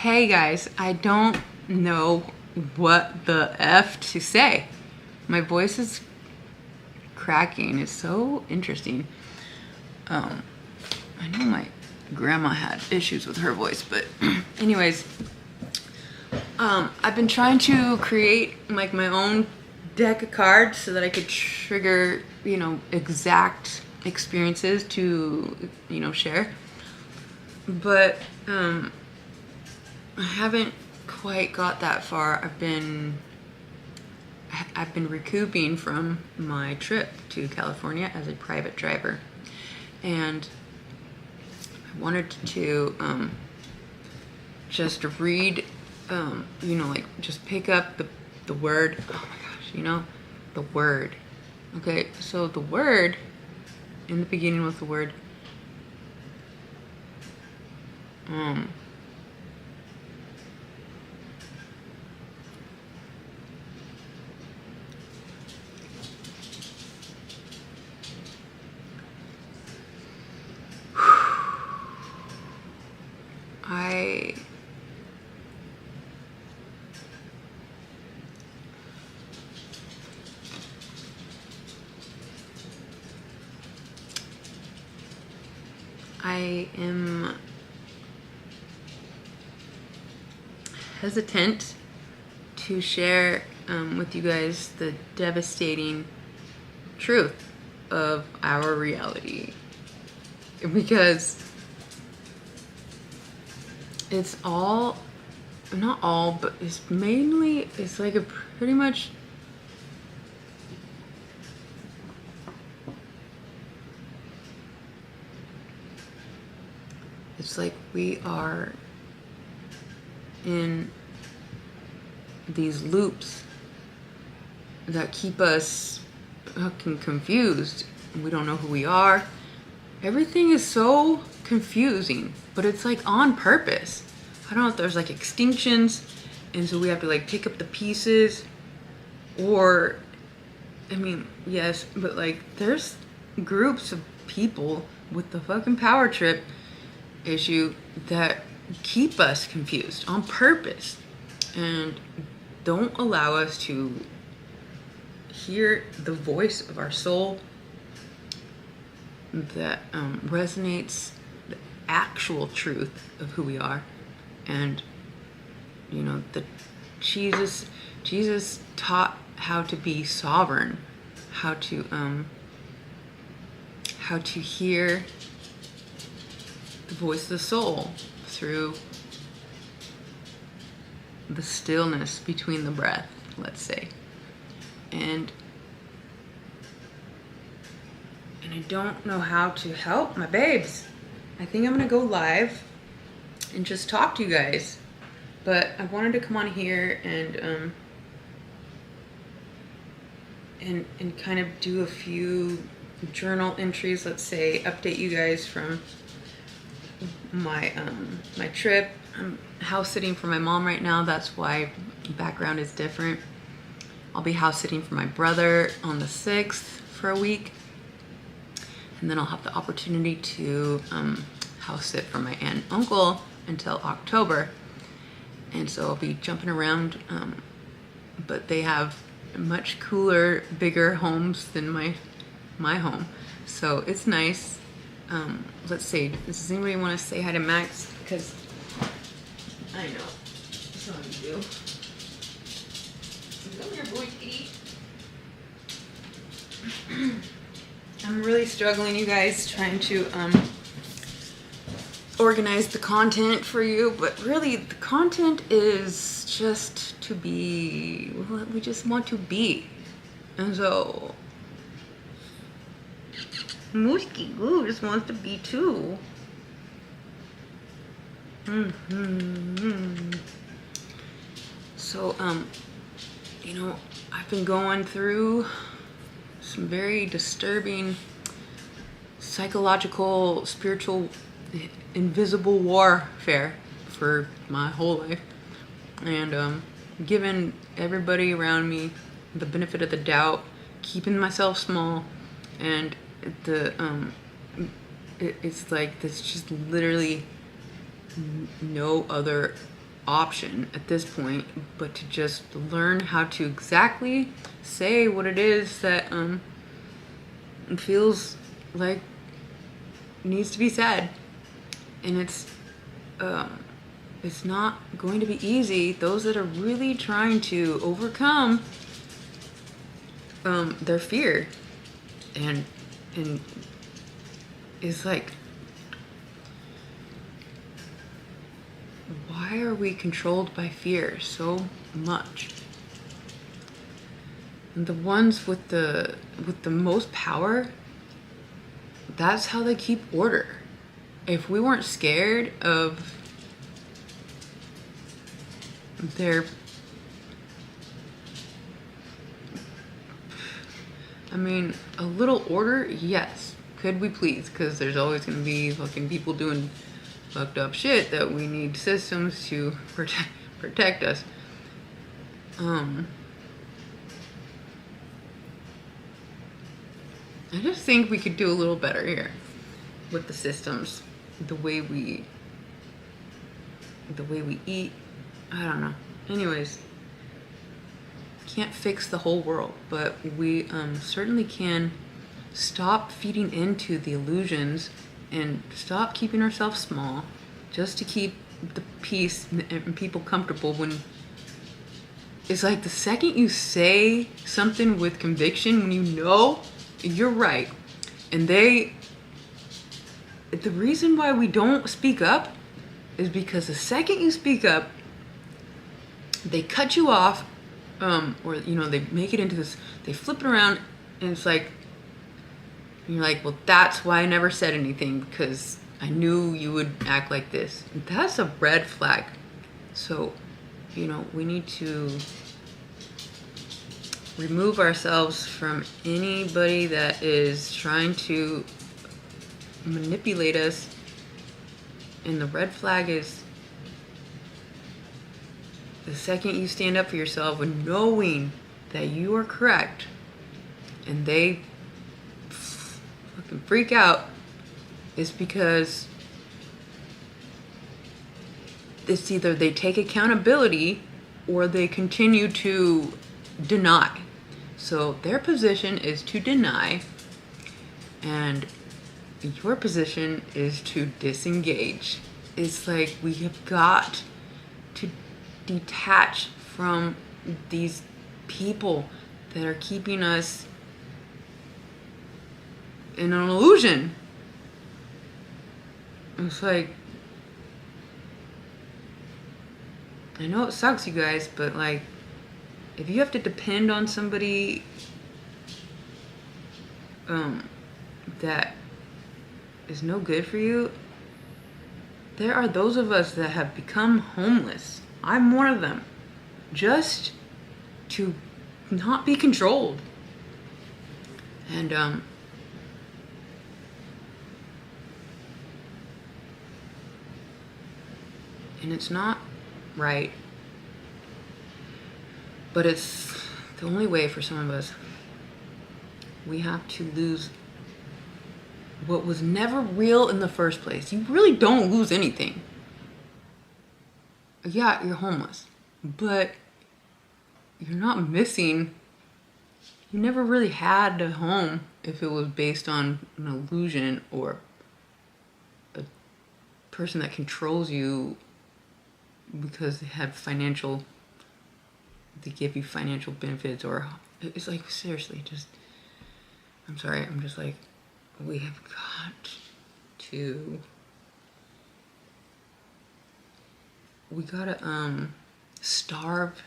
Hey guys, I don't know what the F to say. My voice is cracking. It's so interesting. I know my grandma had issues with her voice, but anyways, I've been trying to create like my own deck of cards so that I could trigger, exact experiences to, share. But I haven't quite got that far. I've been recouping from my trip to California as a private driver, and I wanted to just read, just pick up the word. Oh my gosh, the word. Okay, so the word in the beginning was the word I am hesitant to share with you guys the devastating truth of our reality, because it's all, not all, but it's like a pretty much it's like we are in these loops that keep us fucking confused. We don't know who we are. Everything is so confusing, but it's like on purpose. I don't know if there's like extinctions, and so we have to like pick up the pieces, or, yes, but like there's groups of people with the fucking power trip issue that keep us confused on purpose and don't allow us to hear the voice of our soul that resonates the actual truth of who we are. And the Jesus taught how to be sovereign, how to hear the voice of the soul through the stillness between the breath, let's say. And I don't know how to help my babes. I think I'm gonna go live and just talk to you guys. But I wanted to come on here and kind of do a few journal entries, let's say, update you guys from my my trip. I'm house sitting for my mom right now. That's why the background is different. I'll be house sitting for my brother on the 6th for a week, and then I'll have the opportunity to house sit for my aunt and uncle until October. And so I'll be jumping around, but they have much cooler, bigger homes than my home, so it's nice. Let's see, does anybody want to say hi to Max? Because I know some of you do. Come here, boy, kitty. I'm really struggling, you guys, trying to organize the content for you, but really the content is just to be what we just want to be. And so Mooski Goo just wants to be too. So I've been going through some very disturbing psychological, spiritual, invisible warfare for my whole life, and giving everybody around me the benefit of the doubt, keeping myself small, and it's like there's just literally no other option at this point but to just learn how to exactly say what it is that feels like needs to be said. And it's not going to be easy. Those that are really trying to overcome their fear and is like, why are we controlled by fear so much? And the ones with the most power, that's how they keep order. If we weren't scared of their, I mean, a little order, yes. Could we please? Because there's always going to be fucking people doing fucked up shit that we need systems to protect us. I just think we could do a little better here with the systems, the way we eat. I don't know. Anyways, can't fix the whole world, but we certainly can stop feeding into the illusions and stop keeping ourselves small just to keep the peace and people comfortable. When it's like the second you say something with conviction, when you know you're right, and the reason why we don't speak up is because the second you speak up, they cut you off, or they make it into this, they flip it around, and it's like, and you're like, well, that's why I never said anything, because I knew you would act like this. And that's a red flag. So, we need to remove ourselves from anybody that is trying to manipulate us. And the red flag is the second you stand up for yourself and knowing that you are correct, and they fucking freak out, is because it's either they take accountability or they continue to deny. So their position is to deny, and your position is to disengage. It's like we have got to detach from these people that are keeping us in an illusion. It's like, I know it sucks, you guys, but like, if you have to depend on somebody that is no good for you, there are those of us that have become homeless. I'm one of them. Just to not be controlled. And it's not right, but it's the only way for some of us. We have to lose what was never real in the first place. You really don't lose anything. Yeah, you're homeless, but you're not missing. You never really had a home if it was based on an illusion or a person that controls you because they give you financial benefits, or it's like, seriously, just, I'm sorry, I'm just like, we have got to, we gotta starve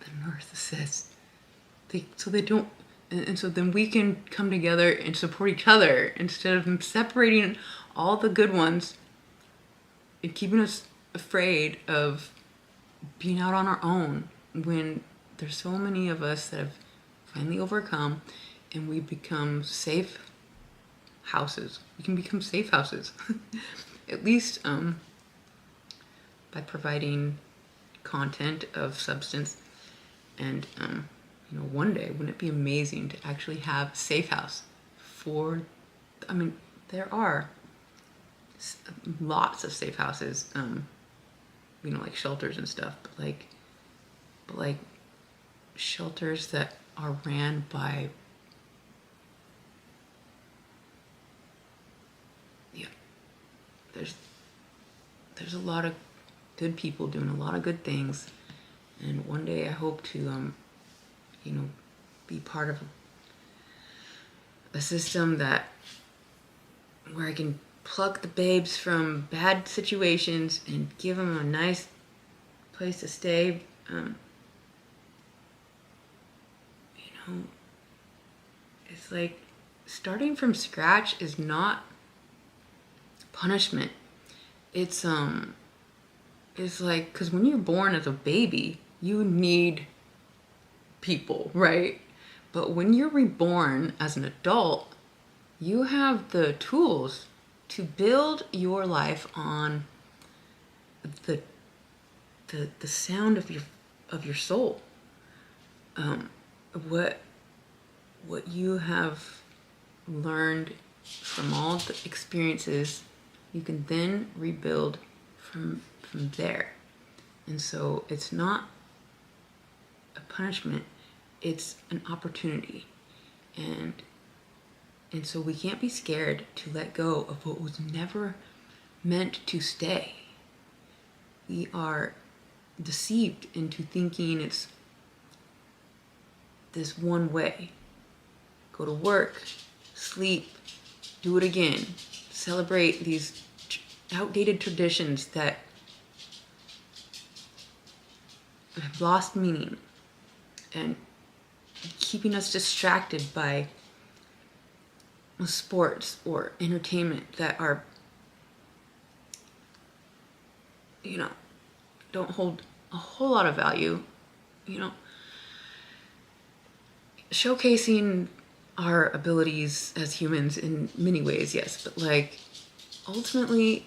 the narcissists, so they don't, and so then we can come together and support each other instead of separating all the good ones and keeping us afraid of being out on our own, when there's so many of us that have finally overcome, and we become safe houses. We can become safe houses. At least by providing content of substance. And one day, wouldn't it be amazing to actually have a safe house for, there are lots of safe houses you know, like shelters and stuff, but like shelters that are ran by, yeah, there's a lot of good people doing a lot of good things, and one day I hope to you know, be part of a system that where I can pluck the babes from bad situations and give them a nice place to stay. You know, it's like starting from scratch is not punishment. It's like, because when you're born as a baby, you need people, right? But when you're reborn as an adult, you have the tools to build your life on the sound of your soul. What you have learned from all the experiences, you can then rebuild from there. And so it's not a punishment, it's an opportunity. And so we can't be scared to let go of what was never meant to stay. We are deceived into thinking it's this one way. Go to work, sleep, do it again. Celebrate these outdated traditions that have lost meaning and keeping us distracted by sports or entertainment that are, you know, don't hold a whole lot of value, you know, showcasing our abilities as humans in many ways, yes, but like ultimately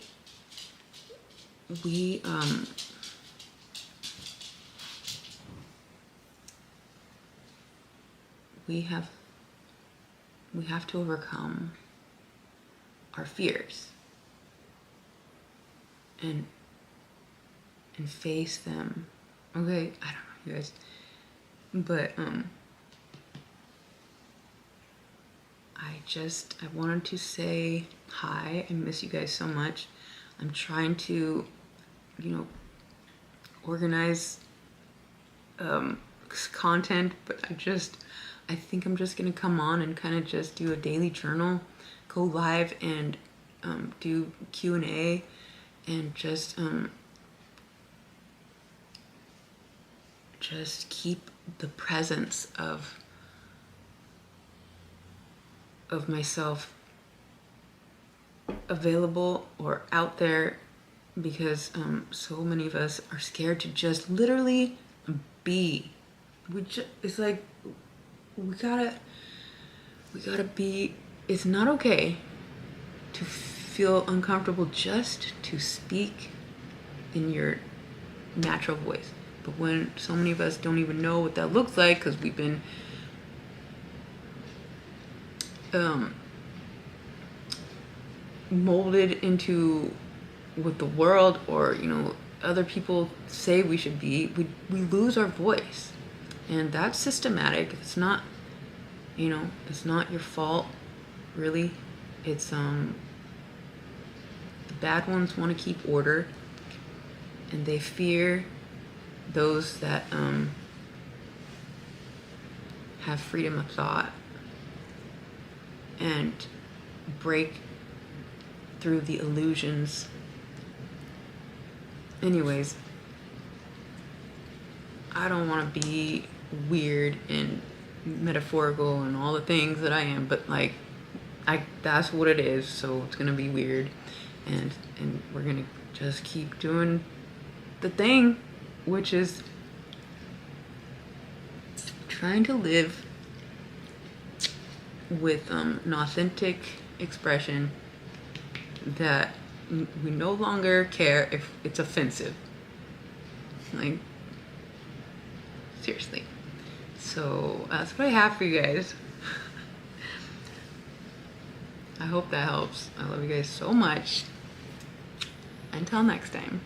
we have to overcome our fears and face them. Okay, I don't know, you guys, but I wanted to say hi. I miss you guys so much. I'm trying to, you know, organize content, but I think I'm just gonna come on and kind of just do a daily journal, go live and do Q&A, and just keep the presence of myself available or out there, because so many of us are scared to just literally be. It's like we gotta be. It's not okay to feel uncomfortable just to speak in your natural voice. But when so many of us don't even know what that looks like, because we've been molded into what the world or, you know, other people say we should be, we lose our voice. And that's systematic. It's not, you know, it's not your fault, really. It's the bad ones want to keep order, and they fear those that have freedom of thought and break through the illusions. Anyways, I don't want to be weird and metaphorical and all the things that I am, but like that's what it is, so it's gonna be weird, and we're gonna just keep doing the thing, which is trying to live with an authentic expression that we no longer care if it's offensive. Like, seriously. So that's what I have for you guys. I hope that helps. I love you guys so much. Until next time.